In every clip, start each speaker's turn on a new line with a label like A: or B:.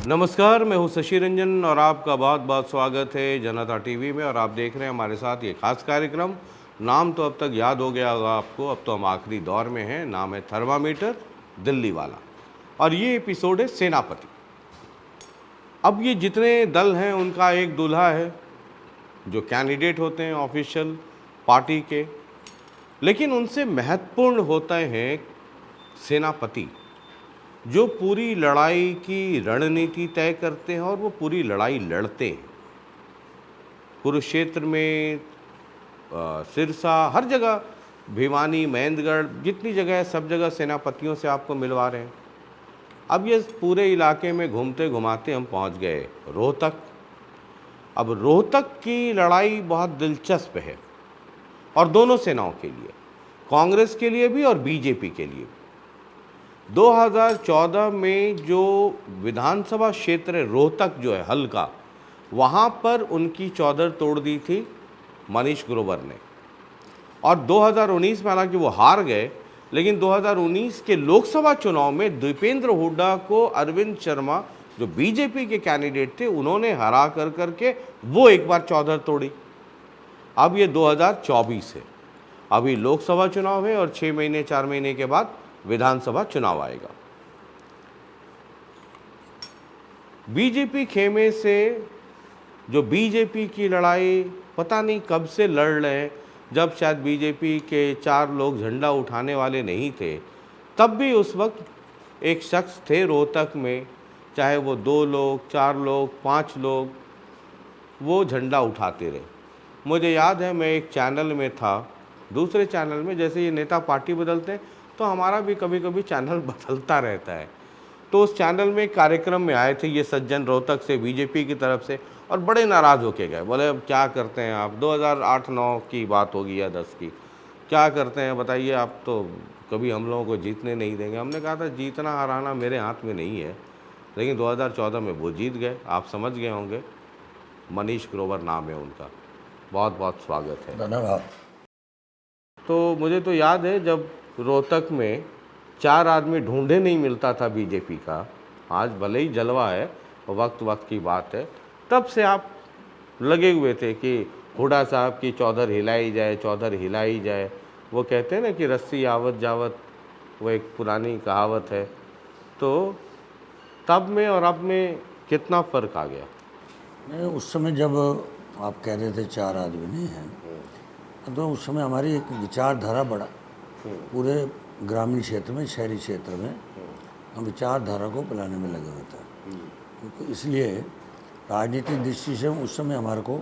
A: नमस्कार, मैं हूं शशि रंजन और आपका बहुत बहुत स्वागत है जनता टीवी में। और आप देख रहे हैं हमारे साथ ये खास कार्यक्रम। नाम तो अब तक याद हो गया होगा आपको, अब तो हम आखिरी दौर में हैं। नाम है थर्मामीटर दिल्ली वाला और ये एपिसोड है सेनापति। अब ये जितने दल हैं उनका एक दूल्हा है जो कैंडिडेट होते हैं ऑफिशियल पार्टी के, लेकिन उनसे महत्वपूर्ण होते हैं सेनापति जो पूरी लड़ाई की रणनीति तय करते हैं और वो पूरी लड़ाई लड़ते हैं। कुरुक्षेत्र में, सिरसा, हर जगह, भिवानी, महेंद्रगढ़, जितनी जगह है सब जगह सेनापतियों से आपको मिलवा रहे हैं। अब ये पूरे इलाके में घूमते घुमाते हम पहुंच गए रोहतक। अब रोहतक की लड़ाई बहुत दिलचस्प है और दोनों सेनाओं के लिए, कांग्रेस के लिए भी और बीजेपी के लिए भी। 2014 में जो विधानसभा क्षेत्र रोहतक जो है हल्का, वहाँ पर उनकी चौधर तोड़ दी थी मनीष ग्रोवर ने। और 2019 में हालांकि वो हार गए, लेकिन 2019 के लोकसभा चुनाव में दीपेंद्र हुड्डा को अरविंद शर्मा जो बीजेपी के कैंडिडेट थे उन्होंने हरा कर करके वो एक बार चौधर तोड़ी। अब ये 2024 है, अभी लोकसभा चुनाव है और 6 महीने 4 महीने के बाद विधानसभा चुनाव आएगा। बीजेपी खेमे से जो बीजेपी की लड़ाई पता नहीं कब से लड़ रहे हैं, जब शायद बीजेपी के 4 लोग झंडा उठाने वाले नहीं थे, तब भी उस वक्त एक शख्स थे रोहतक में, चाहे वो 2 लोग, 4 लोग, 5 लोग, वो झंडा उठाते रहे। मुझे याद है मैं एक चैनल में था, दूसरे चैनल में, जैसे ये नेता पार्टी बदलते हैं तो हमारा भी कभी कभी चैनल बदलता रहता है। तो उस चैनल में कार्यक्रम में आए थे ये सज्जन रोहतक से, बीजेपी की तरफ से, और बड़े नाराज़ होके गए। बोले अब क्या करते हैं आप, 2008-9 की बात होगी या 10 की, क्या करते हैं बताइए, आप तो कभी हम लोगों को जीतने नहीं देंगे। हमने कहा था जीतना हराना मेरे हाथ में नहीं है, लेकिन 2014 में वो जीत गए। आप समझ गए होंगे, मनीष ग्रोवर नाम है उनका। बहुत बहुत स्वागत है।
B: धन्यवाद।
A: तो मुझे तो याद है जब रोहतक में 4 आदमी ढूंढे नहीं मिलता था बीजेपी का, आज भले ही जलवा है, वक्त वक्त की बात है, तब से आप लगे हुए थे कि हुड्डा साहब की चौधर हिलाई जाए, चौधर हिलाई जाए। वो कहते हैं ना कि रस्सी आवत जावत, वो एक पुरानी कहावत है। तो तब में और अब में कितना फ़र्क आ गया?
B: नहीं, उस समय जब आप कह रहे थे 4 आदमी नहीं हैं, तो उस समय हमारी एक विचारधारा बड़ा पूरे ग्रामीण क्षेत्र में, शहरी क्षेत्र में हम विचारधारा को फैलाने में लगे हुए थे। क्योंकि इसलिए राजनीतिक दृष्टि से उस समय हमारे को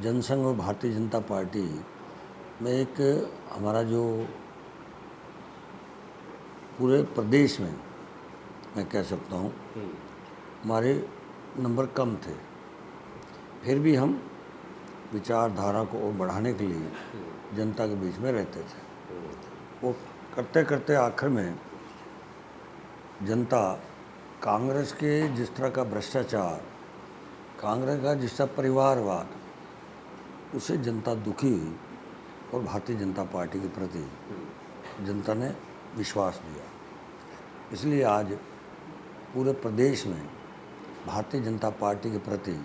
B: जनसंघ और भारतीय जनता पार्टी में एक हमारा जो पूरे प्रदेश में मैं कह सकता हूँ हमारे नंबर कम थे, फिर भी हम विचारधारा को और बढ़ाने के लिए जनता के बीच में रहते थे। वो करते करते आखिर में जनता कांग्रेस के जिस तरह का भ्रष्टाचार, कांग्रेस का जिस तरह परिवारवाद, उसे जनता दुखी हुई और भारतीय जनता पार्टी के प्रति जनता ने विश्वास दिया। इसलिए आज पूरे प्रदेश में भारतीय जनता पार्टी के प्रति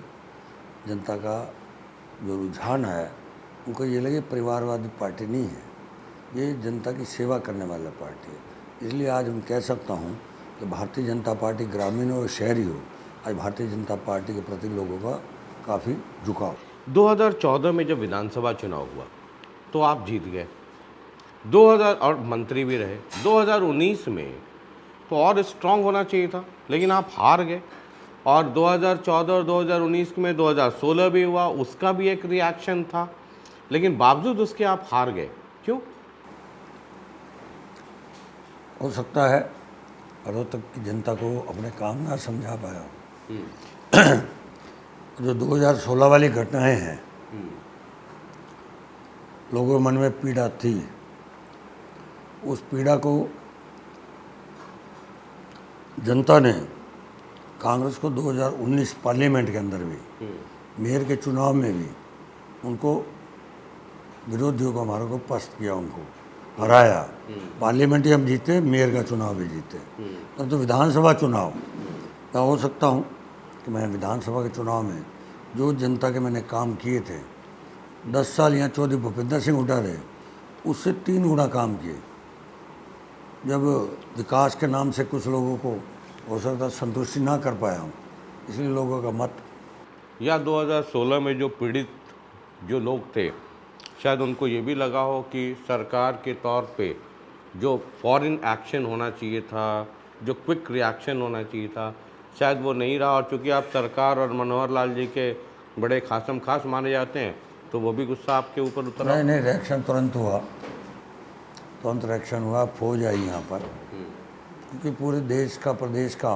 B: जनता का जो रुझान है, उनको ये लगे परिवारवादी पार्टी नहीं है, ये जनता की सेवा करने वाला पार्टी है। इसलिए आज मैं कह सकता हूँ कि भारतीय जनता पार्टी ग्रामीण हो शहरी हो, आज भारतीय जनता पार्टी के प्रति लोगों का काफ़ी झुकाव।
A: 2014 में जब विधानसभा चुनाव हुआ तो आप जीत गए, 2000 और मंत्री भी रहे। 2019 में तो और स्ट्रांग होना चाहिए था, लेकिन आप हार गए। और 2014 और 2019 में 2016 भी हुआ, उसका भी एक रिएक्शन था, लेकिन बावजूद उसके आप हार गए, क्यों?
B: हो सकता है रोहतक की जनता को अपने काम ना समझा पाया। जो 2016 वाली घटनाएं हैं, लोगों के मन में पीड़ा थी, उस पीड़ा को जनता ने कांग्रेस को 2019 पार्लियामेंट के अंदर भी, मेयर के चुनाव में भी उनको विरोधियों को हमारे को पस्त किया, उनको हराया। पार्लियामेंट ही हम जीते, मेयर का चुनाव भी जीते, परंतु विधानसभा चुनाव मैं हो सकता हूँ कि मैं विधानसभा के चुनाव में जो जनता के मैंने काम किए थे 10 साल यहाँ चौधरी भूपेंद्र सिंह हुड्डा रहे, उससे 3 गुना काम किए। जब विकास के नाम से कुछ लोगों को हो सकता संतुष्टि ना कर पाया हूँ, इसलिए लोगों का मत।
A: या 2016 में जो पीड़ित जो लोग थे, शायद उनको ये भी लगा हो कि सरकार के तौर पे जो फॉरेन एक्शन होना चाहिए था, जो क्विक रिएक्शन होना चाहिए था, शायद वो नहीं रहा। और चूँकि आप सरकार और मनोहर लाल जी के बड़े खासम खास माने जाते हैं, तो वो भी गुस्सा आपके ऊपर उतरा।
B: नहीं, रिएक्शन तुरंत हुआ, तुरंत रिएक्शन हुआ, फौज आई यहाँ पर, क्योंकि पूरे देश का, प्रदेश का,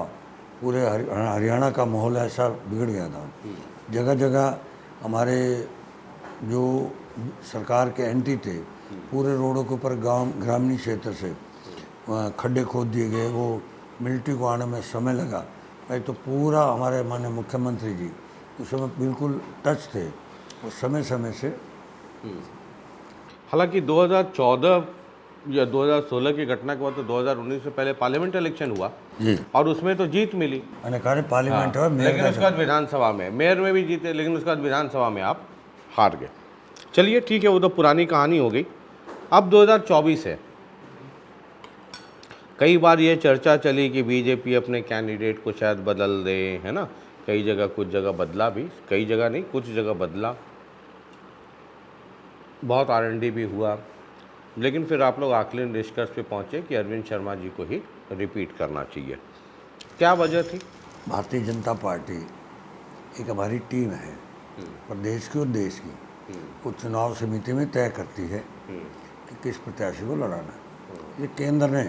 B: पूरे हरियाणा का माहौल ऐसा बिगड़ गया था। जगह जगह हमारे जो सरकार के एंटी थे, पूरे रोडों के ऊपर गांव, ग्रामीण क्षेत्र से खड्डे खोद दिए गए। वो मिलिट्री को आने में समय लगा। भाई तो पूरा हमारे माननीय मुख्यमंत्री जी उस समय बिल्कुल टच थे और समय समय से।
A: हालांकि 2014 या 2016 की घटना के बाद तो 2019 से पहले पार्लियामेंट इलेक्शन हुआ
B: जी,
A: और उसमें तो जीत मिली।
B: मैंने कहा पार्लियामेंट
A: हाँ,
B: हुआ,
A: लेकिन उसके बाद विधानसभा में, मेयर में भी जीते, लेकिन उसके बाद विधानसभा में आप हार गए। चलिए ठीक है, वो तो पुरानी कहानी हो गई। अब 2024 है। कई बार ये चर्चा चली कि बीजेपी अपने कैंडिडेट को शायद बदल दे, है ना। कई जगह, कुछ जगह बदला भी, कई जगह नहीं, कुछ जगह बदला, बहुत R&D भी हुआ, लेकिन फिर आप लोग आकलन निष्कर्ष पे पहुँचे कि अरविंद शर्मा जी को ही रिपीट करना चाहिए। क्या वजह थी?
B: भारतीय जनता पार्टी एक हमारी टीम है, प्रदेश की और देश की। वो चुनाव समिति में तय करती है कि किस प्रत्याशी को लड़ाना है। ये केंद्र ने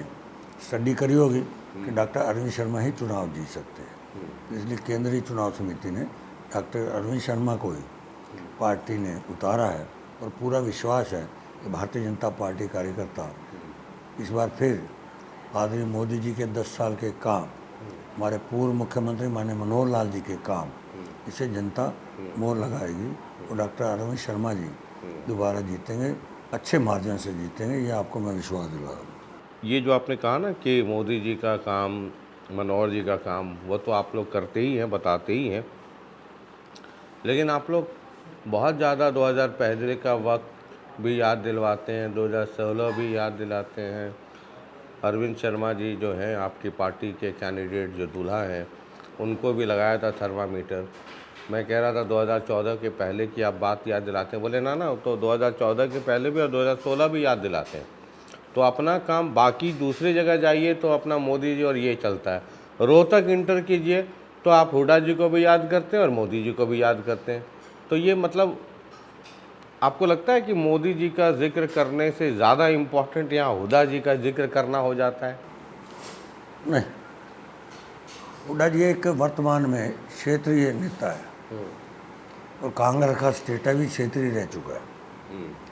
B: स्टडी करी होगी कि डॉक्टर अरविंद शर्मा ही चुनाव जीत सकते हैं, इसलिए केंद्रीय चुनाव समिति ने डॉक्टर अरविंद शर्मा को ही पार्टी ने उतारा है। और पूरा विश्वास है कि भारतीय जनता पार्टी कार्यकर्ता इस बार फिर आदरणीय मोदी जी के 10 साल के काम, हमारे पूर्व मुख्यमंत्री माननीय मनोहर लाल जी के काम, इसे जनता मोहर लगाएगी और डॉक्टर अरविंद शर्मा जी दोबारा जीतेंगे, अच्छे मार्जिन से जीतेंगे, ये आपको मैं विश्वास दिला रहा हूँ।
A: ये जो आपने कहा ना कि मोदी जी का काम, मनोहर जी का काम, वो तो आप लोग करते ही हैं, बताते ही हैं, लेकिन आप लोग बहुत ज़्यादा 2015 का वक्त भी याद दिलवाते हैं, 2016 भी याद दिलाते हैं। अरविंद शर्मा जी जो हैं आपकी पार्टी के कैंडिडेट, जो दूल्हा हैं, उनको भी लगाया था थर्मामीटर। मैं कह रहा था 2014 के पहले की आप बात याद दिलाते हैं, बोले ना तो 2014 के पहले भी और 2016 भी याद दिलाते हैं। तो अपना काम, बाकी दूसरी जगह जाइए तो अपना मोदी जी और ये चलता है। रोहतक इंटर कीजिए तो आप हुड्डा जी को भी याद करते हैं और मोदी जी को भी याद करते हैं। तो ये मतलब आपको लगता है कि मोदी जी का जिक्र करने से ज़्यादा इम्पोर्टेंट यहाँ हुड्डा जी का जिक्र करना हो जाता है?
B: नहीं, हुड्डा जी एक वर्तमान में क्षेत्रीय नेता है और कांग्रेस का स्टेटस भी क्षेत्रीय रह चुका है,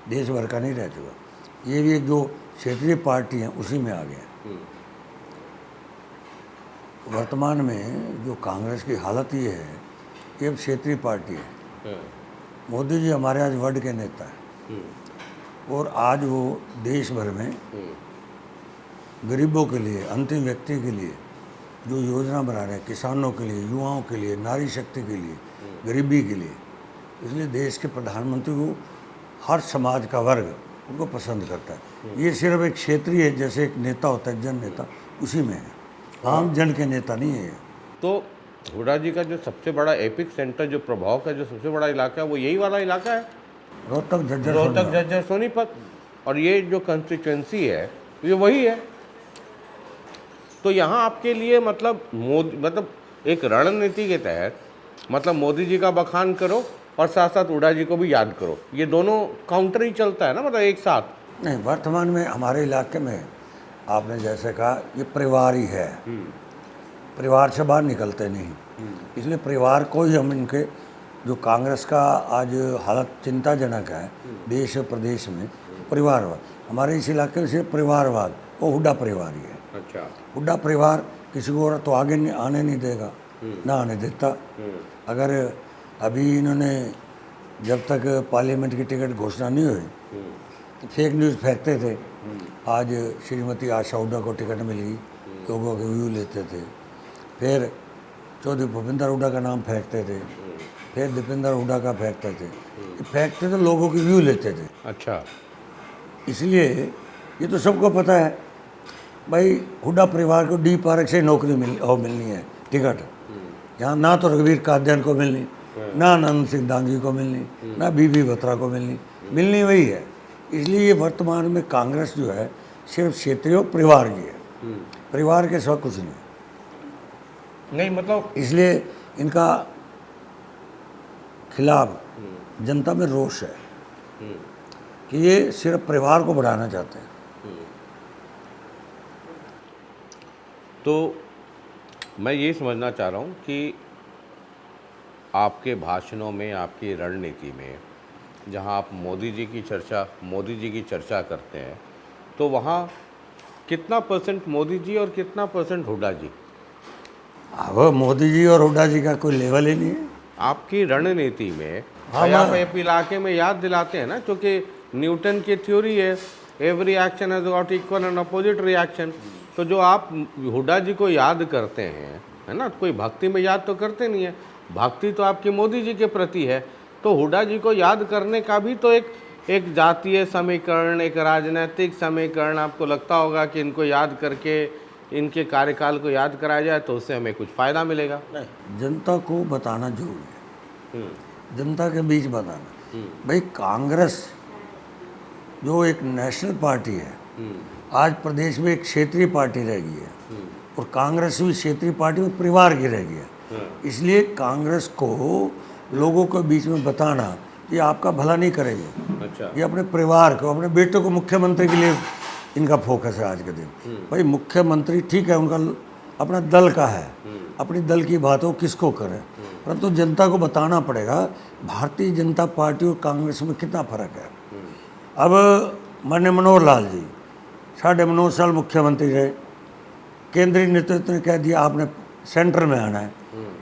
B: देश भर का नहीं रह चुका। ये भी एक जो क्षेत्रीय पार्टी है उसी में आ गया। वर्तमान में जो कांग्रेस की हालत ये है कि अब क्षेत्रीय पार्टी है। मोदी जी हमारे आज वर्ल्ड के नेता हैं और आज वो देश भर में गरीबों के लिए, अंतिम व्यक्ति के लिए जो योजना बना रहे हैं, किसानों के लिए, युवाओं के लिए, नारी शक्ति के लिए, गरीबी के लिए, इसलिए देश के प्रधानमंत्री को हर समाज का वर्ग उनको पसंद करता है। ये सिर्फ एक क्षेत्रीय, जैसे एक नेता होता है, जन नेता, उसी में है, आम जन के नेता नहीं है।
A: तो हुड्डा जी का जो सबसे बड़ा एपिक सेंटर, जो प्रभाव का जो सबसे बड़ा इलाका है, वो यही वाला इलाका है, रोहतक झज्जर सोनीपत। और ये जो कंस्टिट्यूंसी है ये वही है। तो यहाँ आपके लिए मतलब मतलब एक रणनीति के तहत, मतलब मोदी जी का बखान करो और साथ साथ हुड्डा जी को भी याद करो, ये दोनों काउंटर ही चलता है ना, मतलब एक साथ
B: नहीं। वर्तमान में हमारे इलाके में आपने जैसे कहा, ये परिवार ही है, परिवार से बाहर निकलते नहीं, इसलिए परिवार को ही हम इनके, जो कांग्रेस का आज हालत चिंताजनक है देश और प्रदेश में, परिवारवाद हमारे इस इलाके में सिर्फ परिवारवाद, वो हुड्डा परिवार ही है।
A: अच्छा,
B: हुड्डा परिवार किसी को तो आगे आने नहीं देगा, ना आने देता। अगर अभी इन्होंने, जब तक पार्लियामेंट की टिकट घोषणा नहीं हुई तो फेक न्यूज़ फेंकते थे। आज श्रीमती आशा हुड्डा को टिकट मिल गई, लोगों के व्यू लेते थे। फिर चौधरी भूपेंद्र हुड्डा का नाम फेंकते थे, फिर दीपेंद्र हुड्डा का फेंकते थे। ये फेंकते तो लोगों की व्यू लेते थे।
A: अच्छा।
B: इसलिए ये तो सबको पता है भाई, हुड्डा परिवार को डी पार्क से नौकरी मिलनी है, टिकट। यहाँ ना तो रघुवीर कादियान को मिलनी, ना आनंद सिंह दांगी को मिलनी, ना बीबी बत्रा को मिलनी वही है। इसलिए ये वर्तमान में कांग्रेस जो है सिर्फ क्षेत्रीय परिवार की है, परिवार के सिवा कुछ नहीं।
A: मतलब
B: इसलिए इनका खिलाफ जनता में रोष है कि ये सिर्फ परिवार को बढ़ाना चाहते हैं।
A: तो मैं ये समझना चाह रहा हूँ कि आपके भाषणों में, आपकी रणनीति में, जहाँ आप मोदी जी की चर्चा करते हैं, तो वहाँ कितना परसेंट मोदी जी और कितना परसेंट हुड्डा जी?
B: अब मोदी जी और हुड्डा जी का कोई लेवल ही नहीं है
A: आपकी रणनीति में।
B: हाँ,
A: आप इलाके में याद दिलाते हैं ना, क्योंकि न्यूटन की थ्योरी है, every action has got equal and opposite reaction. तो जो आप हुड्डा जी को याद करते हैं, है ना, कोई भक्ति में याद तो करते नहीं है, भक्ति तो आपकी मोदी जी के प्रति है। तो हुड्डा जी को याद करने का भी तो एक जातीय समीकरण, एक राजनीतिक समीकरण आपको लगता होगा कि इनको याद करके इनके कार्यकाल को याद कराया जाए तो उससे हमें कुछ फ़ायदा मिलेगा।
B: जनता को बताना जरूरी है, जनता के बीच बताना। भाई कांग्रेस जो एक नेशनल पार्टी है, आज प्रदेश में एक क्षेत्रीय पार्टी रह गई है, और कांग्रेस भी क्षेत्रीय पार्टी में परिवार की रह गई है। इसलिए कांग्रेस को लोगों के बीच में बताना ये आपका भला नहीं करेगी।
A: अच्छा।
B: ये अपने परिवार को, अपने बेटे को मुख्यमंत्री के लिए इनका फोकस है आज के दिन। भाई मुख्यमंत्री ठीक है, उनका अपना दल का है, अपनी दल की बातों किसको करें, परंतु जनता को बताना पड़ेगा भारतीय जनता पार्टी और कांग्रेस में कितना फर्क है। अब माननीय मनोहर लाल जी 9.5 साल मुख्यमंत्री रहे, केंद्रीय नेतृत्व ने कह दिया आपने सेंट्रल में आना है,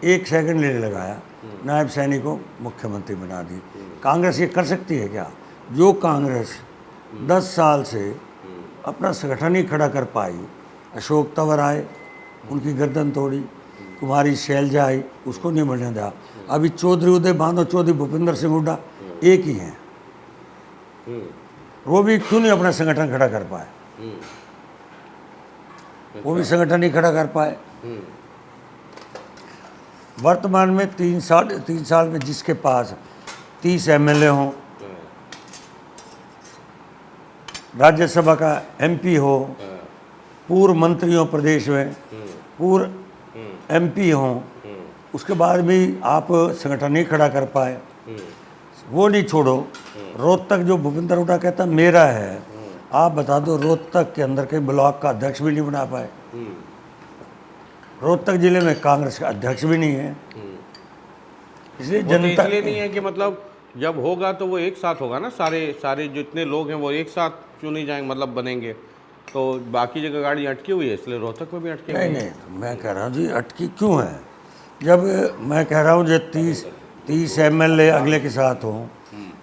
B: 1 सेकंड नहीं लगाया, नायब सैनी को मुख्यमंत्री बना दी। कांग्रेस ये कर सकती है क्या? जो कांग्रेस 10 साल से अपना संगठन ही खड़ा कर पाई, अशोक तंवर आए, उनकी गर्दन तोड़ी, कुमारी शैलजा आई, उसको नहीं बढ़ने दिया। अभी चौधरी उदय बांधो, चौधरी भूपेंद्र सिंह हुड्डा एक ही हैं, वो भी क्यों नहीं अपना संगठन खड़ा कर पाए? वो भी संगठन ही खड़ा कर पाए। वर्तमान में 3 साल में जिसके पास 30 एमएलए हों, राज्यसभा का एमपी हो, पूर्व मंत्री हो प्रदेश में, पूर्व एमपी हों, उसके बाद भी आप संगठन नहीं खड़ा कर पाए। वो नहीं छोड़ो, रोहतक जो भूपेंद्र हुड्डा कहता मेरा है, आप बता दो रोहतक के अंदर के ब्लॉक का अध्यक्ष भी नहीं बना पाए। रोहतक जिले में कांग्रेस का अध्यक्ष भी नहीं है। इसलिए जनता
A: इसलिए नहीं है कि मतलब जब होगा तो वो एक साथ होगा ना, सारे जितने लोग हैं वो एक साथ चुने जाएंगे, मतलब बनेंगे। तो बाकी जगह गाड़ी अटकी हुई है, इसलिए रोहतक में भी अटकी
B: नहीं तो मैं कह रहा हूँ जी अटकी क्यों है? जब मैं कह रहा हूँ जो 30 एमएलए अगले के साथ हों,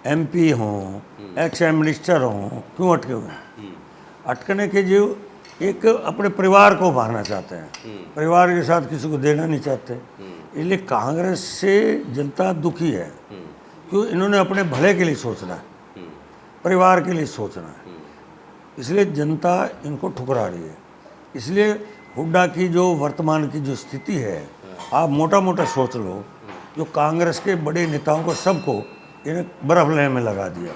B: एमपी हों, एक्स मिनिस्टर हों, क्यों अटके हुए हैं? अटकने के जो एक अपने परिवार को उभारना चाहते हैं, परिवार के साथ किसी को देना नहीं चाहते। इसलिए कांग्रेस से जनता दुखी है, क्यों? इन्होंने अपने भले के लिए सोचना है, परिवार के लिए सोचना है, इसलिए जनता इनको ठुकरा रही है। इसलिए हुड्डा की जो वर्तमान की जो स्थिति है, आप मोटा मोटा सोच लो, जो कांग्रेस के बड़े नेताओं को सबको इन्हें बर्फ लेने में लगा दिया।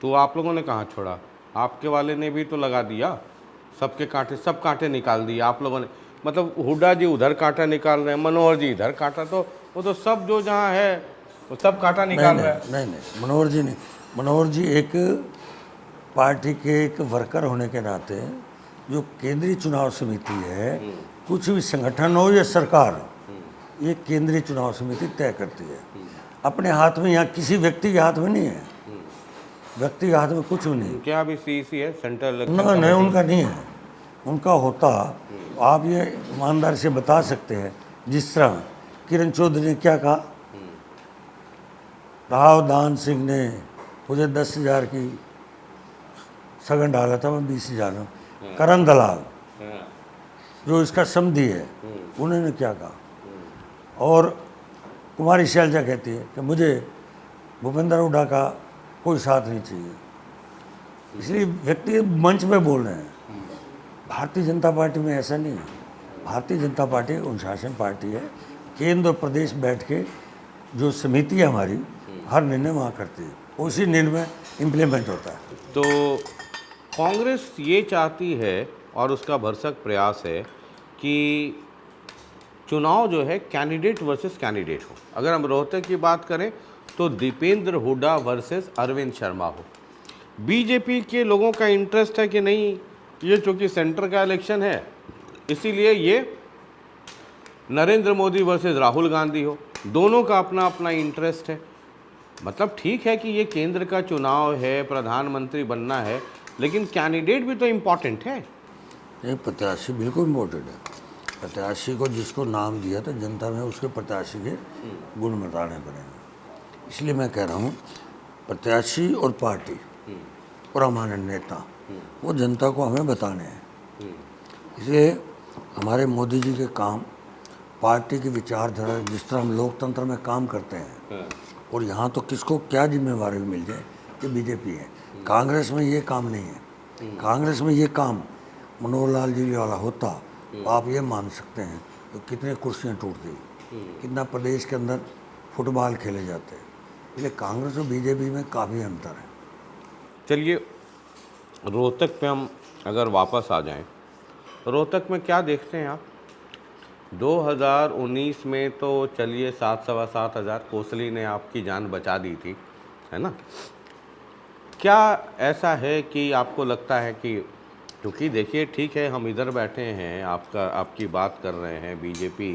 A: तो आप लोगों ने कहाँ छोड़ा? आपके वाले ने भी तो लगा दिया, सबके कांटे, सब कांटे निकाल दिए आप लोगों ने। मतलब हुड्डा जी उधर कांटा निकाल रहे हैं, मनोहर जी इधर कांटा, तो वो तो सब जो जहाँ है वो सब कांटा निकाल रहे हैं।
B: नहीं, मनोहर जी नहीं। मनोहर जी एक पार्टी के एक वर्कर होने के नाते, जो केंद्रीय चुनाव समिति है, कुछ भी संगठन हो या सरकार हो, ये केंद्रीय चुनाव समिति तय करती है। अपने हाथ में, यहाँ किसी व्यक्ति के हाथ में नहीं है, व्यक्ति के हाथ में कुछ भी नहीं।
A: क्या अभी सीईसी है, सेंट्रल इलेक्शन?
B: नहीं, उनका नहीं है। उनका होता, आप ये ईमानदारी से बता सकते हैं, जिस तरह किरण चौधरी ने क्या कहा, राव दान सिंह ने मुझे 10,000 की सगन डाला था, मैं 20,000 में। करण दलाल जो इसका समधी है उन्होंने क्या कहा। और कुमारी शैलजा कहती है कि मुझे भूपेंद्र हुड्डा का कोई साथ नहीं चाहिए। इसलिए व्यक्ति मंच में बोल रहे हैं। भारतीय जनता पार्टी में ऐसा नहीं है। भारतीय जनता पार्टी अनुशासन पार्टी है। केंद्र और प्रदेश बैठ के जो समिति है हमारी, हर निर्णय वहाँ करती है, उसी निर्णय इम्प्लीमेंट होता है।
A: तो कांग्रेस ये चाहती है और उसका भरसक प्रयास है कि चुनाव जो है कैंडिडेट वर्सेस कैंडिडेट हो। अगर हम रोहतक की बात करें तो दीपेंद्र हुड्डा वर्सेस अरविंद शर्मा हो। बीजेपी के लोगों का इंटरेस्ट है कि नहीं, ये चूँकि सेंटर का इलेक्शन है इसीलिए ये नरेंद्र मोदी वर्सेस राहुल गांधी हो। दोनों का अपना अपना इंटरेस्ट है। मतलब ठीक है कि ये केंद्र का चुनाव है, प्रधानमंत्री बनना है, लेकिन कैंडिडेट भी तो इम्पॉर्टेंट है।
B: नहीं, प्रत्याशी बिल्कुल इम्पोर्टेंट है। प्रत्याशी को जिसको नाम दिया तो जनता में उसके प्रत्याशी के गुण बताने पड़ेंगे। इसलिए मैं कह रहा हूँ प्रत्याशी और पार्टी और हमारे नेता वो जनता को हमें बताने हैं। इसलिए हमारे मोदी जी के काम, पार्टी की विचारधारा, जिस तरह हम लोकतंत्र में काम करते हैं, और यहाँ तो किसको क्या जिम्मेवारी मिल जाए कि बीजेपी है। कांग्रेस में ये काम नहीं है। कांग्रेस में ये काम मनोहर लाल जी वाला होता तो आप ये मान सकते हैं तो कितने कुर्सियाँ टूटती, कितना प्रदेश के अंदर फुटबॉल खेले जाते। इसलिए कांग्रेस और बीजेपी में काफ़ी अंतर है।
A: चलिए रोहतक पे हम अगर वापस आ जाएं, रोहतक में क्या देखते हैं आप? 2019 में तो चलिए 7-7,500 कोसली ने आपकी जान बचा दी थी, है ना। क्या ऐसा है कि आपको लगता है कि, क्योंकि देखिए ठीक है हम इधर बैठे हैं, आपकी बात कर रहे हैं, बीजेपी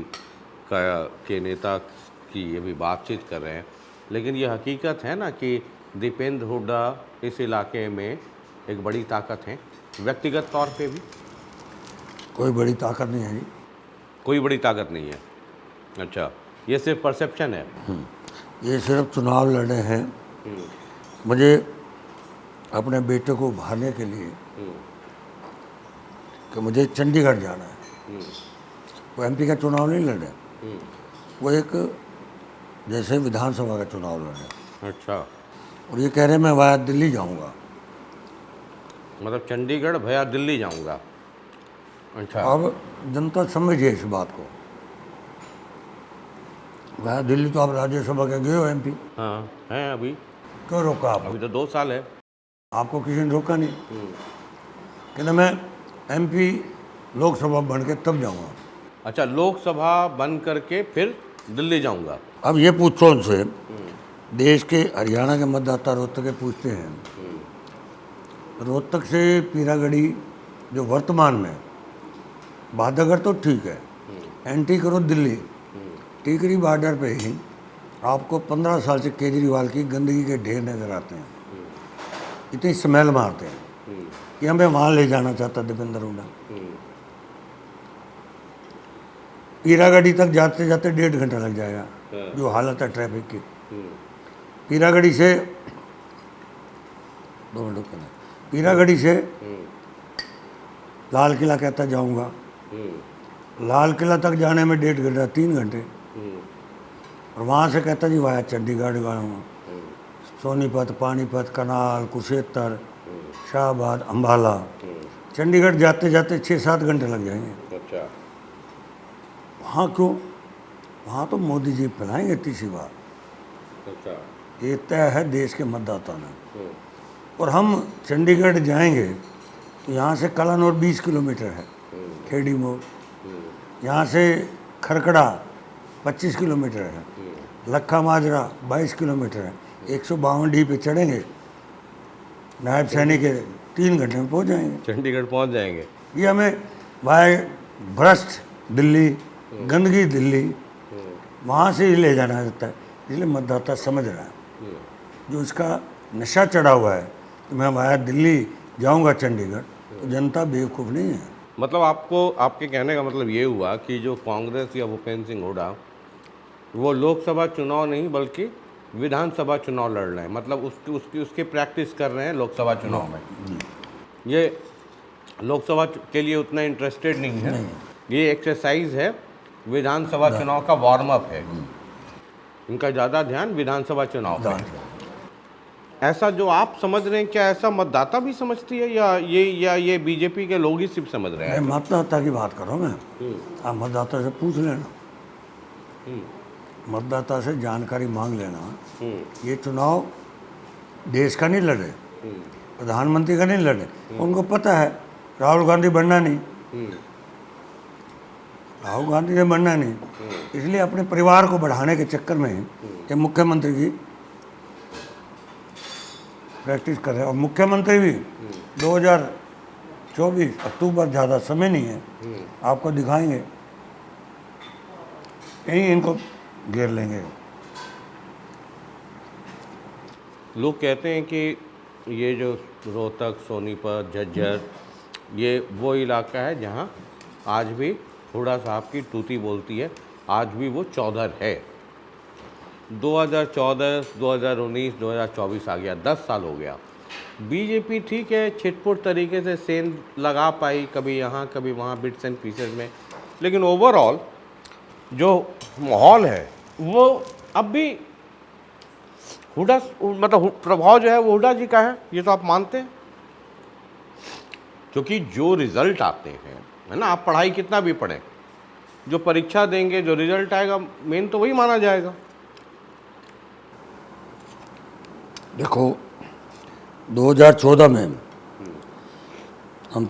A: के नेता की ये भी बातचीत कर रहे हैं, लेकिन ये हकीकत है ना कि दीपेंद्र हुड्डा इस इलाके में एक बड़ी ताकत है, व्यक्तिगत तौर पे भी।
B: कोई बड़ी ताकत नहीं है जी।
A: कोई बड़ी ताकत नहीं है। अच्छा, ये सिर्फ परसेप्शन है।
B: ये सिर्फ चुनाव लड़े हैं। मुझे अपने बेटे को उभारने के लिए कि मुझे चंडीगढ़ जाना है। वो एमपी का चुनाव नहीं लड़े, वो एक जैसे विधानसभा का चुनाव लड़े।
A: अच्छा,
B: और ये कह रहे हैं मैं वाया दिल्ली जाऊंगा।
A: मतलब चंडीगढ़ भया दिल्ली जाऊंगा। अच्छा,
B: अब जनता समझिए इस बात को। वाया दिल्ली तो आप राज्यसभा के गए हो, एमपी।
A: हाँ हैं अभी।
B: क्यों रोका आप?
A: अभी तो 2 साल है।
B: आपको किसी ने रोका नहीं। कहना मैं एमपी लोकसभा बन के तब जाऊंगा।
A: अच्छा, लोकसभा बन करके फिर दिल्ली जाऊंगा।
B: अब ये पूछो उनसे, देश के हरियाणा के मतदाता रोहतक के पूछते हैं, रोहतक से पीरागढ़ी जो वर्तमान में, बाधागढ़ तो ठीक है, एंट्री करो दिल्ली, टिकरी बॉर्डर पे ही आपको 15 साल से केजरीवाल की गंदगी के ढेर नजर आते हैं। इतनी स्मेल मारते हैं कि हमें वहाँ ले जाना चाहता दीपेंद्र हुड्डा। पीरागढ़ी तक जाते जाते 1.5 घंटा लग जाएगा, जो हालत है ट्रैफिक की। पीरागढ़ी से 2 मिनट रुकना। पीरागढ़ी से लाल किला कहता जाऊंगा, लाल किला तक जाने में 1.5 घंटा, 3 घंटे। और वहाँ से कहता जी वाया चंडीगढ़ जाऊँगा, सोनीपत, पानीपत, कनाल, कुरुक्षेत्र, शाहबाद, अम्बाला। चंडीगढ़ जाते जाते 6-7 घंटे लग जाएंगे।
A: अच्छा,
B: वहाँ क्यों? वहाँ तो मोदी जी फैलाएंगे तीसरी बार।
A: अच्छा,
B: ये तय है देश के मतदाता में। और हम चंडीगढ़ जाएंगे तो यहाँ से कलानौर 20 किलोमीटर है, खेड़ी मोड़। यहाँ से खरकड़ा 25 किलोमीटर है, लखा माजरा 22 किलोमीटर है। 152 डी पे चढ़ेंगे, नायब सैनिक के 3 घंटे में पहुँच जाएंगे,
A: चंडीगढ़ पहुंच जाएंगे।
B: ये हमें वाया भ्रष्ट दिल्ली, गंदगी दिल्ली, वहाँ से ही ले जाना रहता है। इसलिए मतदाता समझ रहा है, जो इसका नशा चढ़ा हुआ है तो मैं वाया दिल्ली जाऊँगा चंडीगढ़, तो जनता बेवकूफ़ नहीं है।
A: मतलब आपके कहने का मतलब ये हुआ कि जो कांग्रेस या भूपेंद्र सिंह हुड्डा वो लोकसभा चुनाव नहीं बल्कि विधानसभा चुनाव लड़ रहे हैं, मतलब उसकी प्रैक्टिस कर रहे हैं लोकसभा चुनाव में। ये लोकसभा के लिए उतना इंटरेस्टेड नहीं है। ये एक्सरसाइज है, विधानसभा चुनाव का वार्म अप है। इनका ज़्यादा ध्यान विधानसभा चुनाव पे है। ऐसा जो आप समझ रहे हैं, क्या ऐसा मतदाता भी समझती है, या ये बीजेपी के लोग ही सिर्फ समझ रहे
B: मैं
A: हैं?
B: मतदाता की बात कर रहा हूँ मैं। आप मतदाता से पूछ लेना, मतदाता से जानकारी मांग लेना। ये चुनाव देश का नहीं लड़े, प्रधानमंत्री का नहीं लड़े। उनको पता है राहुल गांधी बनना नहीं, राहुल गांधी ने बनना नहीं, इसलिए अपने परिवार को बढ़ाने के चक्कर में ये मुख्यमंत्री की प्रैक्टिस कर रहे हैं। और मुख्यमंत्री भी 2024 अक्टूबर, ज़्यादा समय नहीं है, आपको दिखाएंगे, यहीं इनको घेर लेंगे।
A: लोग कहते हैं कि ये जो रोहतक, सोनीपत, झज्जर, ये वो इलाका है जहाँ आज भी हुड्डा साहब की टूटी बोलती है, आज भी वो चौधर है। 2014, 2019, 2024 आ गया, 10 साल हो गया। बीजेपी ठीक है छिटपुट तरीके से सेंध लगा पाई, कभी यहाँ कभी वहाँ, बिट्स एंड पीसेस में, लेकिन ओवरऑल जो माहौल है वो अब भी हुड्डा, मतलब प्रभाव जो है वो हुड्डा जी का है, ये तो आप मानते हैं? क्योंकि जो रिजल्ट आते हैं, है ना, आप पढ़ाई कितना भी पढ़ें, जो परीक्षा देंगे, जो रिजल्ट आएगा, मेन तो वही माना जाएगा।
B: देखो 2014 में हम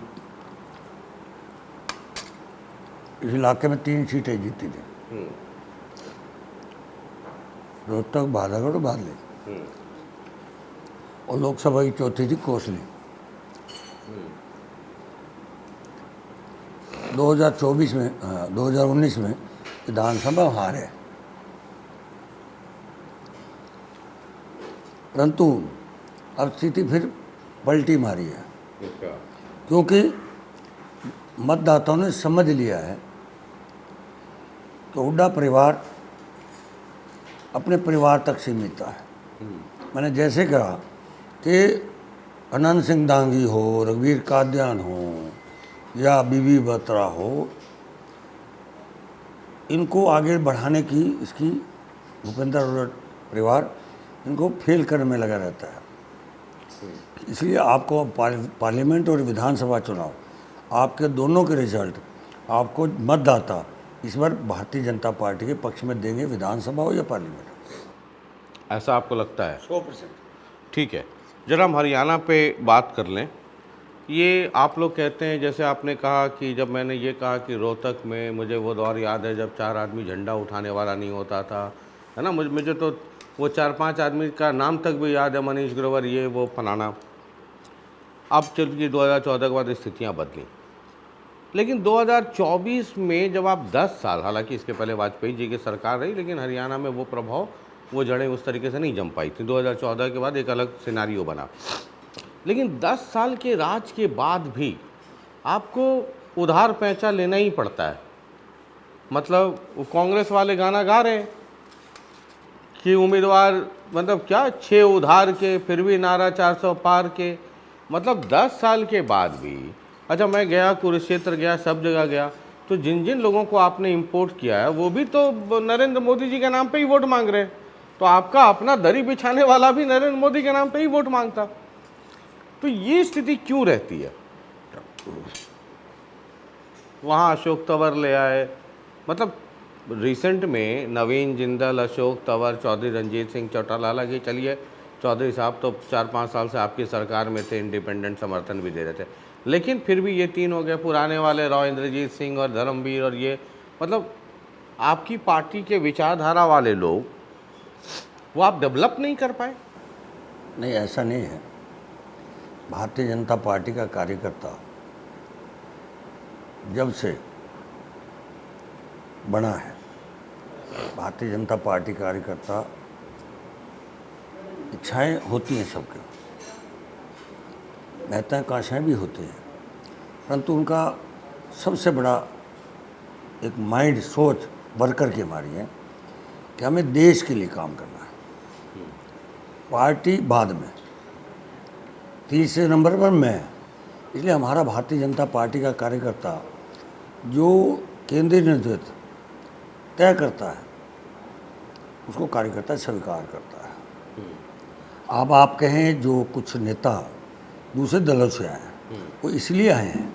B: इस इलाके में 3 सीटें जीती थी, रोहतक, बांधवगढ़ और बादली, और लोकसभा की चौथी थी कोसली। 2024 में 2019 में विधानसभा हारे, परंतु अब स्थिति फिर पलटी मारी है, क्योंकि मतदाताओं ने समझ लिया है कि हुड्डा परिवार अपने परिवार तक सीमित है। मैंने जैसे कहा कि अनंत सिंह दांगी हो, रघुवीर कादियान हो या बीबी बत्रा हो, इनको आगे बढ़ाने की इसकी भूपेंद्र परिवार इनको फेल करने में लगा रहता है। इसलिए आपको पार्लियामेंट और विधानसभा चुनाव, आपके दोनों के रिजल्ट आपको मतदाता इस बार भारतीय जनता पार्टी के पक्ष में देंगे, विधानसभा हो या पार्लियामेंट।
A: ऐसा आपको लगता है?
B: 100%।
A: ठीक है, जरा हम हरियाणा पे बात कर लें। ये आप लोग कहते हैं, जैसे आपने कहा कि जब मैंने ये कहा कि रोहतक में मुझे वो दौर याद है जब 4 आदमी झंडा उठाने वाला नहीं होता था, है ना, मुझे तो वो 4-5 आदमी का नाम तक भी याद है, मनीष ग्रोवर, ये वो फलाना। अब चलिए 2014 के बाद स्थितियाँ बदली, लेकिन 2024 में जब आप 10 साल, हालांकि इसके पहले वाजपेयी जी की सरकार रही, लेकिन हरियाणा में वो प्रभाव, वो जड़ें उस तरीके से नहीं जम पाई थी। 2014 के बाद एक अलग सिनारियो बना, लेकिन 10 साल के राज के बाद भी आपको उधार पैंचा लेना ही पड़ता है। मतलब वो कांग्रेस वाले गाना गा रहे हैं कि उम्मीदवार, मतलब क्या 6 उधार के फिर भी नारा 400 पार के, मतलब 10 साल के बाद भी। अच्छा, मैं गया कुरुक्षेत्र गया, सब जगह गया, तो जिन जिन लोगों को आपने इंपोर्ट किया है वो भी तो नरेंद्र मोदी जी के नाम पे ही वोट मांग रहे हैं। तो आपका अपना दरी बिछाने वाला भी नरेंद्र मोदी के नाम पे ही वोट मांगता। तो ये स्थिति क्यों रहती है? वहाँ अशोक तंवर ले आए, मतलब रिसेंट में नवीन जिंदल, अशोक तंवर, चौधरी रंजीत सिंह चौटाला, हालांकि चलिए चौधरी साहब तो 4-5 साल से आपकी सरकार में थे, इंडिपेंडेंट समर्थन भी दे रहे थे, लेकिन फिर भी ये 3 हो गए। पुराने वाले राव इंद्रजीत सिंह और धर्मवीर, और ये मतलब आपकी पार्टी के विचारधारा वाले लोग, वो आप डेवलप नहीं कर पाए?
B: नहीं, ऐसा नहीं है। भारतीय जनता पार्टी का कार्यकर्ता जब से बना है, भारतीय जनता पार्टी कार्यकर्ता, इच्छाएं होती हैं सबके, महत्वाकांक्षाएं भी होती हैं, परंतु उनका सबसे बड़ा एक माइंड, सोच वर्कर की हमारी है कि हमें देश के लिए काम करना है। पार्टी बाद में, तीसरे नंबर पर मैं। इसलिए हमारा भारतीय जनता पार्टी का कार्यकर्ता जो केंद्रीय नेतृत्व तय करता है उसको कार्यकर्ता स्वीकार करता है। अब आप कहें जो कुछ नेता दूसरे दलों से आए हैं वो इसलिए आए हैं,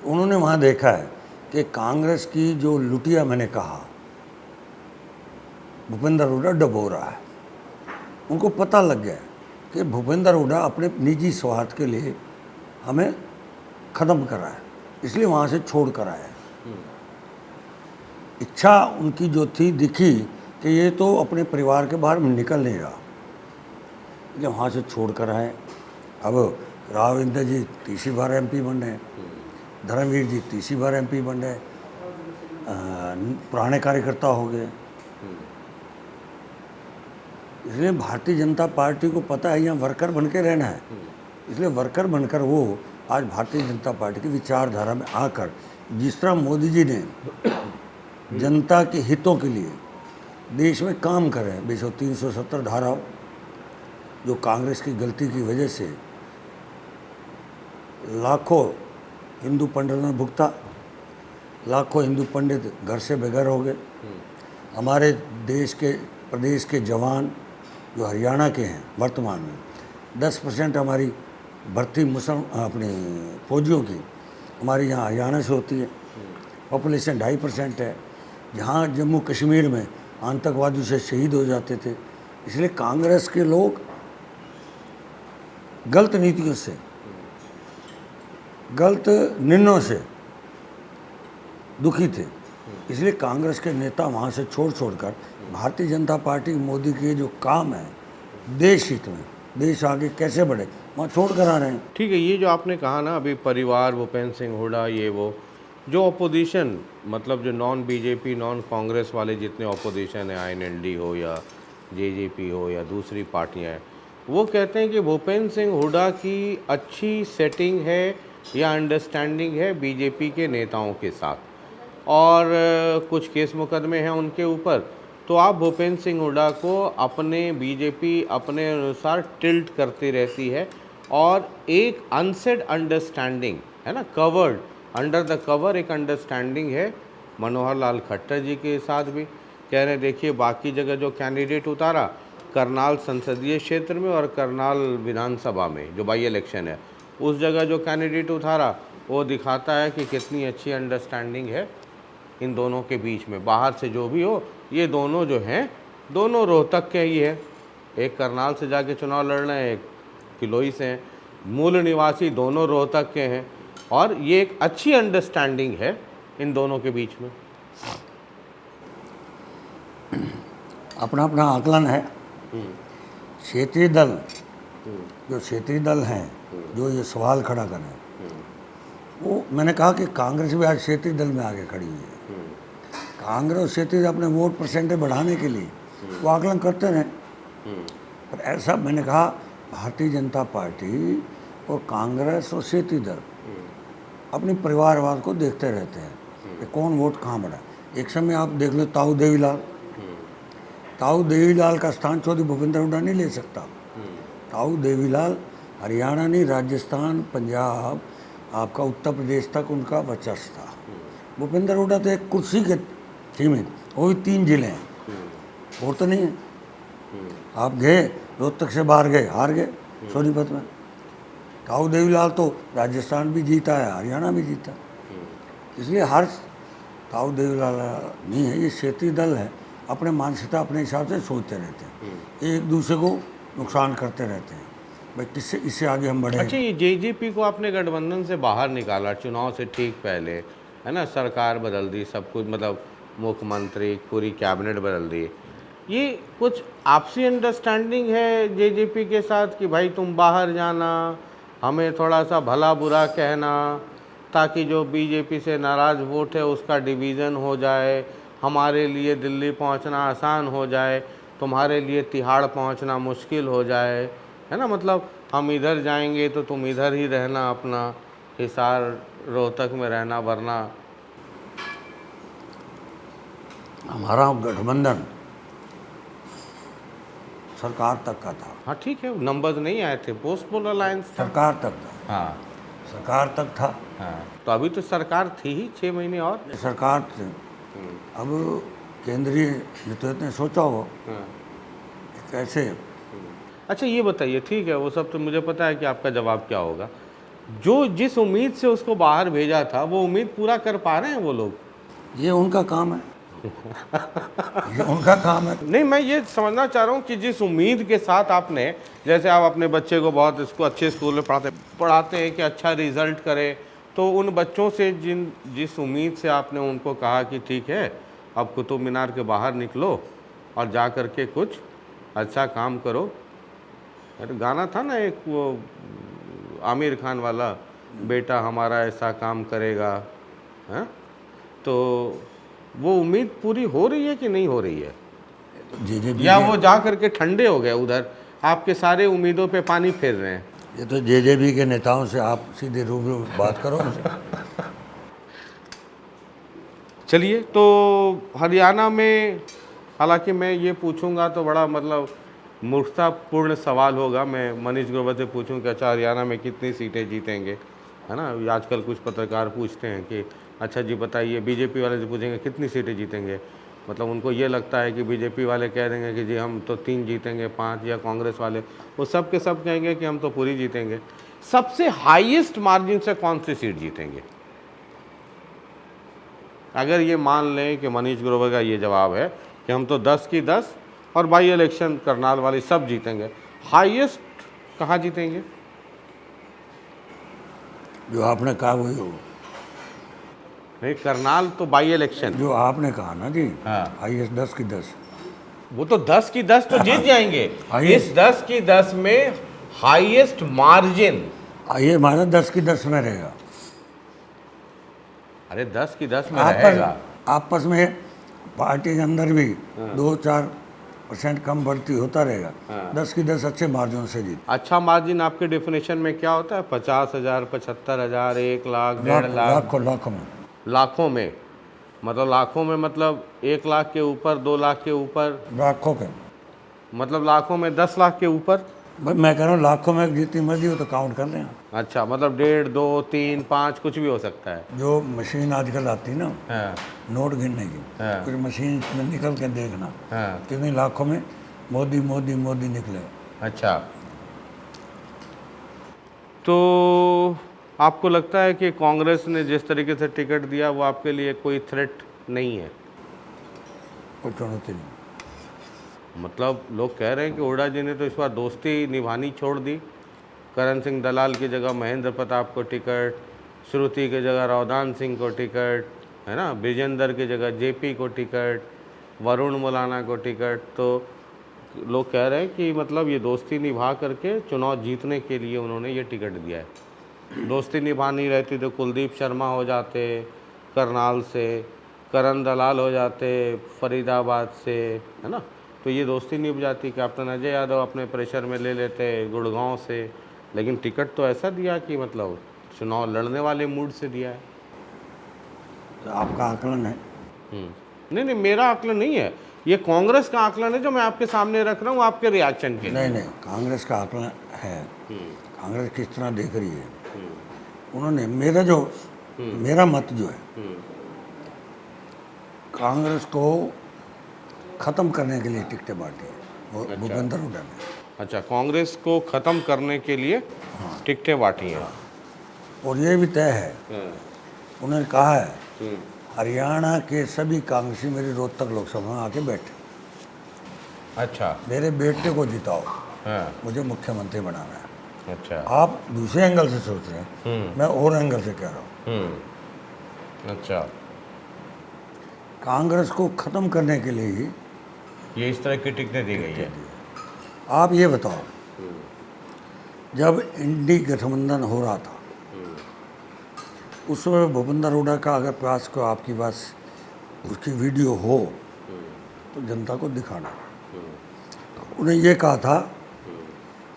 B: उन्होंने वहाँ देखा है कि कांग्रेस की जो लुटिया मैंने कहा भूपेंद्र हुड्डा डबो रहा है। उनको पता लग गया कि भूपेंद्र हुड्डा अपने निजी स्वार्थ के लिए हमें ख़त्म कर रहा है, इसलिए वहाँ से छोड़ कर आए। इच्छा उनकी जो थी दिखी कि ये तो अपने परिवार के बाहर निकल नहीं रहा, इसलिए वहाँ से छोड़ कर आए। अब राव इंद्र जी तीसरी बार एमपी बन रहे, धर्मवीर जी तीसरी बार एमपी बन रहे, पुराने कार्यकर्ता हो गए। इसलिए भारतीय जनता पार्टी को पता है यहाँ वर्कर बन के रहना है, इसलिए वर्कर बनकर वो आज भारतीय जनता पार्टी की विचारधारा में आकर जिस तरह मोदी जी ने जनता के हितों के लिए देश में काम कर रहे हैं, बेशक 370 धारा जो कांग्रेस की गलती की वजह से लाखों हिंदू पंडितों ने भुगता, लाखों हिंदू पंडित घर से बेघर हो गए। हमारे देश के प्रदेश के जवान जो हरियाणा के हैं वर्तमान में 10% हमारी भर्ती अपने फौजियों की हमारे यहाँ हरियाणा से होती है, पॉपुलेशन 2.5% है। जहाँ जम्मू कश्मीर में आतंकवादियों से शहीद हो जाते थे, इसलिए कांग्रेस के लोग गलत नीतियों से, गलत निर्णयों से दुखी थे, इसलिए कांग्रेस के नेता वहाँ से छोड़कर भारतीय जनता पार्टी मोदी के जो काम है देश हित में, देश आगे कैसे बढ़े, वहाँ छोड़ कर आ रहे हैं।
A: ठीक है, ये जो आपने कहा ना अभी परिवार, भूपेंद्र सिंह हुड्डा, ये वो जो अपोजिशन मतलब जो नॉन बीजेपी नॉन कांग्रेस वाले जितने अपोजिशन है, आईएनएलडी हो या जेजेपी हो या दूसरी पार्टियां हैं, वो कहते हैं कि भूपेंद्र सिंह हुड्डा की अच्छी सेटिंग है या अंडरस्टैंडिंग है बीजेपी के नेताओं के साथ, और कुछ केस मुकदमे हैं उनके ऊपर, तो आप भूपेंद्र सिंह हुड्डा को अपने बीजेपी अपने अनुसार टिल्ट करती रहती है, और एक अनसेड अंडरस्टैंडिंग है ना, कवर्ड अंडर द कवर एक अंडरस्टैंडिंग है मनोहर लाल खट्टर जी के साथ भी। कह रहे हैं देखिए बाकी जगह जो कैंडिडेट उतारा, करनाल संसदीय क्षेत्र में और करनाल विधानसभा में जो बाई इलेक्शन है, उस जगह जो कैंडिडेट उतारा वो दिखाता है कि कितनी अच्छी अंडरस्टैंडिंग है इन दोनों के बीच में। बाहर से जो भी हो, ये दोनों जो हैं दोनों रोहतक के ही है, एक करनाल से जाके चुनाव लड़ रहे हैं, एक किलोई से हैं, मूल निवासी दोनों रोहतक के हैं, और ये एक अच्छी अंडरस्टैंडिंग है इन दोनों के बीच में।
B: अपना अपना आकलन है। क्षेत्रीय दल जो क्षेत्रीय दल हैं जो ये सवाल खड़ा कर रहे हैं, वो मैंने कहा कि कांग्रेस भी आज क्षेत्रीय दल में आगे खड़ी हुई है। कांग्रेस क्षेत्रीय अपने वोट परसेंटेज बढ़ाने के लिए वो आकलन करते रहे, पर ऐसा मैंने कहा भारतीय जनता पार्टी और कांग्रेस और क्षेत्रीय दल अपने परिवारवाद को देखते रहते हैं कि कौन वोट कहाँ बढ़ा। एक समय आप देख लो ताऊ देवीलाल, ताऊ देवीलाल का स्थान चौधरी भूपेंद्र हुड्डा नहीं ले सकता। ताऊ देवीलाल हरियाणा नहीं, राजस्थान, पंजाब, आपका उत्तर प्रदेश तक उनका वर्चस्व था। भूपेंद्र हुड्डा तो एक कुर्सी के सीमित, वो भी 3 जिले हैं, और तो नहीं है। आप गए रोहतक से बाहर गए, हार गए सोनीपत में। ताऊ देवीलाल तो राजस्थान भी जीता है, हरियाणा भी जीता, इसलिए हर ताऊ देवीलाल नहीं है, ये क्षेत्रीय दल है। अपने मानसिकता अपने हिसाब से सोचते रहते हैं, एक दूसरे को नुकसान करते रहते हैं, भाई किससे इससे आगे हम बढ़े।
A: अच्छा, ये जेजेपी को आपने गठबंधन से बाहर निकाला चुनाव से ठीक पहले, है ना, सरकार बदल दी, सब कुछ मतलब मुख्यमंत्री पूरी कैबिनेट बदल दी, ये कुछ आपसी अंडरस्टैंडिंग है जेजेपी के साथ कि भाई तुम बाहर जाना, हमें थोड़ा सा भला बुरा कहना, ताकि जो बीजेपी से नाराज़ वोट है उसका डिवीज़न हो जाए, हमारे लिए दिल्ली पहुंचना आसान हो जाए, तुम्हारे लिए तिहाड़ पहुंचना मुश्किल हो जाए, है ना, मतलब हम इधर जाएंगे तो तुम इधर ही रहना, अपना हिसार रोहतक में रहना, वरना।
B: हमारा गठबंधन सरकार तक का था।
A: हाँ ठीक है, नंबर्स नहीं आए थे, पोस्ट पोल अलायंस था,
B: सरकार तक था।
A: हाँ,
B: सरकार तक था,
A: हाँ, तो अभी तो सरकार थी ही 6 महीने और।
B: सरकार थी। अब केंद्रीय नेतृत्व ने सोचा हो
A: हाँ।
B: कि कैसे।
A: अच्छा ये बताइए, ठीक है वो सब तो मुझे पता है कि आपका जवाब क्या होगा। जो जिस उम्मीद से उसको बाहर भेजा था वो उम्मीद पूरा कर पा रहे हैं वो लोग?
B: ये उनका काम है, ये उनका काम है।
A: नहीं, मैं ये समझना चाह रहा हूँ कि जिस उम्मीद के साथ आपने, जैसे आप अपने बच्चे को बहुत इसको अच्छे स्कूल में पढ़ाते हैं कि अच्छा रिजल्ट करे, तो उन बच्चों से जिस उम्मीद से आपने उनको कहा कि ठीक है अब कुतुब मीनार के बाहर निकलो और जा कर के कुछ अच्छा काम करो। अरे गाना था ना एक वो आमिर खान वाला, बेटा हमारा ऐसा काम करेगा, हैं? तो वो उम्मीद पूरी हो रही है कि नहीं हो रही है?
B: जेजेपी
A: या वो जा करके ठंडे हो गए उधर, आपके सारे उम्मीदों पे पानी फेर रहे हैं?
B: ये तो जेजेपी के नेताओं से आप सीधे रूबरू बात करो उनसे।
A: चलिए, तो हरियाणा में, हालांकि मैं ये पूछूंगा तो बड़ा मतलब मूर्खतापूर्ण सवाल होगा, मैं मनीष ग्रोवर से पूछूं कि अच्छा हरियाणा में कितनी सीटें जीतेंगे, है ना। ये आजकल कुछ पत्रकार पूछते हैं कि अच्छा जी बताइए, बीजेपी वाले से पूछेंगे कितनी सीटें जीतेंगे, मतलब उनको ये लगता है कि बीजेपी वाले कह देंगे कि जी हम तो 3 जीतेंगे 5, या कांग्रेस वाले वो सब के सब कहेंगे कि हम तो पूरी जीतेंगे। सबसे हाईएस्ट मार्जिन से कौन सी सीट जीतेंगे? अगर ये मान लें कि मनीष ग्रोवर का ये जवाब है कि हम तो 10 की 10 और बाई इलेक्शन करनाल वाली सब जीतेंगे, हाईएस्ट कहाँ जीतेंगे?
B: जो आपने कहा वही हो,
A: नहीं, करनाल तो बाई इलेक्शन।
B: जो आपने कहा ना जी,
A: हाँ।
B: हाईएस्ट 10 की 10।
A: वो तो 10 की 10 तो जीत जाएंगे।
B: Highest।
A: इस 10 की 10 में हाईएस्ट मार्जिन,
B: ये हमारा 10 की 10 में रहेगा।
A: अरे 10 की 10 में रहेगा।
B: आपस में पार्टी के अंदर भी 2-4% कम बढ़ती होता रहेगा। 10 की 10 अच्छे मार्जिन से जीत।
A: अच्छा मार्जिन आपके डेफिनेशन में क्या होता है? 50,000, 75,000, 1 लाख, 1.5 लाख?
B: लाखों में।
A: लाखों में मतलब, लाखों में मतलब 1 लाख के ऊपर, 2 लाख के ऊपर,
B: लाखों के
A: मतलब लाखों में 10 लाख के ऊपर।
B: भाई मैं कह रहा हूँ लाखों में जितनी मर्जी हो तो काउंट कर रहे हैं।
A: अच्छा, मतलब 1.5, 2, 3, 5 कुछ भी हो सकता है।
B: जो मशीन आजकल आती है ना
A: हाँ,
B: नोट गिनने की,
A: हाँ।
B: कुछ मशीन में निकल के देखना
A: हाँ।
B: कितनी लाखों में मोदी मोदी मोदी निकले।
A: अच्छा, तो आपको लगता है कि कांग्रेस ने जिस तरीके से टिकट दिया वो आपके लिए कोई थ्रेट नहीं है?
B: कोई चुनौती नहीं।
A: मतलब लोग कह रहे हैं कि हुड्डा जी ने तो इस बार दोस्ती निभानी छोड़ दी। करण सिंह दलाल की जगह महेंद्र प्रताप को टिकट, श्रुति की जगह रौदान सिंह को टिकट, है ना, ब्रिजेंद्र की जगह जेपी को टिकट, वरुण मौलाना को टिकट। तो लोग कह रहे हैं कि मतलब ये दोस्ती निभा करके चुनाव जीतने के लिए उन्होंने ये टिकट दिया है। दोस्ती निभानी रहती तो कुलदीप शर्मा हो जाते करनाल से, करण दलाल हो जाते फरीदाबाद से, है ना। तो ये दोस्ती निभ जाती, कैप्टन अजय यादव अपने प्रेशर में ले लेते गुड़गांव से। लेकिन टिकट तो ऐसा दिया कि मतलब चुनाव लड़ने वाले मूड से दिया है।
B: तो आपका आकलन है।
A: नहीं नहीं, मेरा आकलन नहीं है, ये कांग्रेस का आकलन है जो मैं आपके सामने रख रहा हूँ आपके रिएक्शन के लिए।
B: नहीं नहीं, कांग्रेस का आकलन है। कांग्रेस किस तरह देख रही है उन्होंने, मेरा मत जो है कांग्रेस को खत्म करने के लिए टिकटें बांटी है भूपेंद्र हुड्डा ने।
A: अच्छा, कांग्रेस को खत्म करने के लिए टिकटें बांटी हैं।
B: और ये भी तय है, उन्होंने कहा है हरियाणा के सभी कांग्रेसी मेरी रोहतक लोकसभा में आके बैठे,
A: अच्छा,
B: मेरे बेटे को जिताओ,
A: हाँ,
B: मुझे मुख्यमंत्री बनाना है।
A: अच्छा,
B: आप दूसरे एंगल से सोच रहे हैं, मैं और एंगल से कह रहा हूँ।
A: अच्छा,
B: कांग्रेस को खत्म करने के लिए ही
A: ये इस तरह की टिकटें दी गई है।
B: आप ये बताओ, जब इंडी गठबंधन हो रहा था उस समय भूपेंद्र हुड्डा का अगर पास को आपकी पास उसकी वीडियो हो तो जनता को दिखाना। उन्हें ये कहा था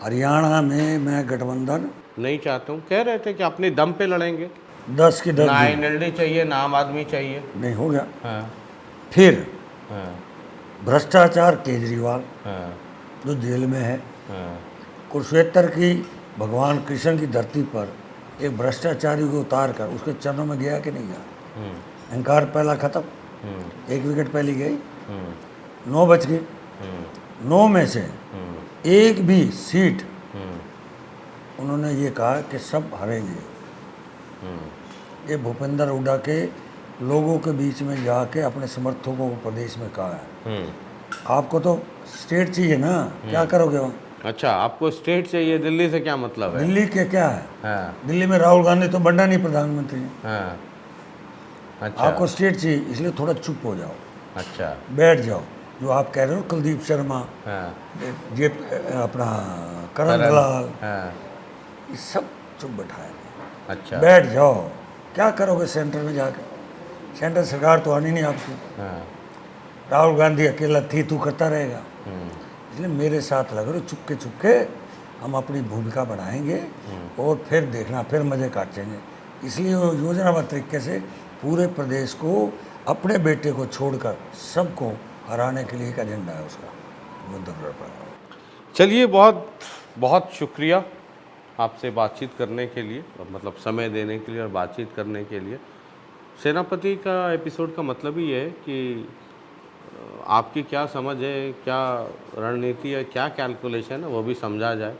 B: हरियाणा में मैं गठबंधन
A: नहीं चाहता हूँ, कह रहे थे कि अपने दम पे लड़ेंगे,
B: 10 की 10
A: ना एनएलडी चाहिए ना आम आदमी चाहिए।
B: नहीं हो गया।
A: हाँ,
B: फिर
A: हाँ,
B: भ्रष्टाचार केजरीवाल
A: हाँ,
B: जो जेल में है,
A: हाँ,
B: कुरुक्षेत्र की भगवान कृष्ण की धरती पर एक भ्रष्टाचारी को उतार कर उसके चरणों में गया कि नहीं गया? अहंकार पहला खत्म, 1 विकेट पहली गई, 9 बच गई, 9 में से एक भी सीट उन्होंने ये कहा कि सब हारेंगे। ये भूपेंद्र हुड्डा के लोगों के बीच में जाके अपने समर्थकों को प्रदेश में कहा है। आपको तो स्टेट चाहिए ना, क्या करोगे वहाँ?
A: अच्छा, आपको स्टेट चाहिए, दिल्ली से क्या मतलब है?
B: दिल्ली के क्या है?
A: हाँ,
B: दिल्ली में राहुल गांधी तो बनना नहीं प्रधानमंत्री।
A: हाँ, अच्छा,
B: आपको स्टेट चाहिए, इसलिए थोड़ा चुप हो जाओ,
A: अच्छा,
B: बैठ जाओ। जो आप कह रहे हो कुलदीप शर्मा,
A: हाँ,
B: ये अपना करण दलाल,
A: हाँ,
B: ये सब चुप बैठाए,
A: अच्छा,
B: बैठ जाओ। क्या करोगे सेंटर में जाकर? सेंटर सरकार तो आनी नहीं आपकी।
A: हाँ,
B: राहुल गांधी अकेला थी तू करता रहेगा।
A: हम्म,
B: इसलिए मेरे साथ लग रहे चुपके हम अपनी भूमिका बढ़ाएंगे और फिर देखना, फिर मज़े काटेंगे। इसलिए वो योजनाबद्ध तरीके से पूरे प्रदेश को अपने बेटे को छोड़कर सबको हराने के लिए एक एजेंडा है उसका, वो दौर पर।
A: चलिए, बहुत बहुत शुक्रिया आपसे बातचीत करने के लिए, मतलब समय देने के लिए और बातचीत करने के लिए। सेनापति का एपिसोड का मतलब ही है कि आपकी क्या समझ है, क्या रणनीति है, क्या कैलकुलेशन है, वो भी समझा जाए।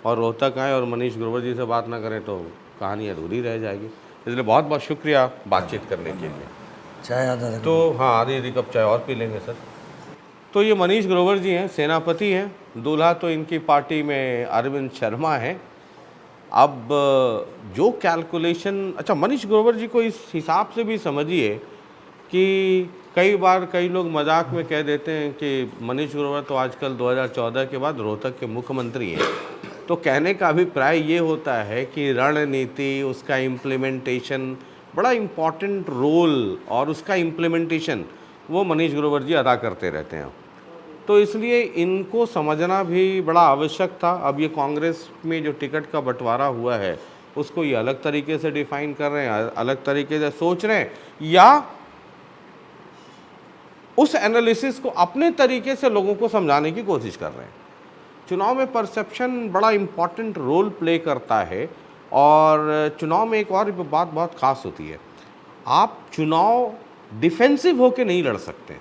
A: और रोहतक आए और मनीष ग्रोवर जी से बात ना करें तो कहानी अधूरी रह जाएगी। इसलिए बहुत बहुत शुक्रिया बातचीत करने के लिए।
B: चाय आधा
A: तो हाँ, आधी कप चाय और पी लेंगे सर। तो ये मनीष ग्रोवर जी हैं, सेनापति हैं। दूल्हा तो इनकी पार्टी में अरविंद शर्मा हैं। अब जो कैलकुलेशन, अच्छा, मनीष ग्रोवर जी को इस हिसाब से भी समझिए कि कई बार कई लोग मजाक में कह देते हैं कि मनीष ग्रोवर तो आजकल 2014 के बाद रोहतक के मुख्यमंत्री हैं। तो कहने का अभिप्राय ये होता है कि रणनीति, उसका इम्प्लीमेंटेशन, बड़ा इम्पॉर्टेंट रोल, और उसका इम्प्लीमेंटेशन वो मनीष ग्रोवर जी अदा करते रहते हैं। तो इसलिए इनको समझना भी बड़ा आवश्यक था। अब ये कांग्रेस में जो टिकट का बंटवारा हुआ है उसको ये अलग तरीके से डिफाइन कर रहे हैं, अलग तरीके से सोच रहे हैं, या उस एनालिसिस को अपने तरीके से लोगों को समझाने की कोशिश कर रहे हैं। चुनाव में परसेप्शन बड़ा इम्पॉर्टेंट रोल प्ले करता है। और चुनाव में एक और बात बहुत खास होती है, आप चुनाव डिफेंसिव होकर नहीं लड़ सकते।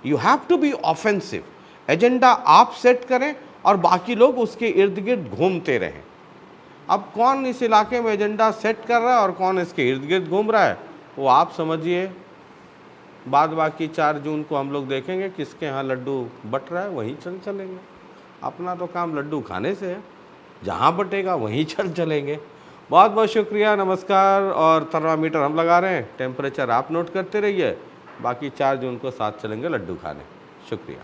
A: You have to be offensive. Agenda आप सेट करें और बाकी लोग उसके इर्द गिर्द घूमते रहें। अब कौन इस इलाके में एजेंडा सेट कर रहा है और कौन इसके इर्द गिर्द घूम रहा है, वो आप समझिए। बाद बाकी 4 जून को हम लोग देखेंगे किसके यहाँ लड्डू बट रहा है, वहीं चलेंगे। अपना तो काम लड्डू खाने से है, जहाँ बटेगा वहीं चलेंगे। बहुत बहुत शुक्रिया, नमस्कार। और थर्मामीटर हम लगा रहे हैं, टेम्परेचर आप नोट करते रहिए। बाकी 4 जून को साथ चलेंगे लड्डू खाने। शुक्रिया।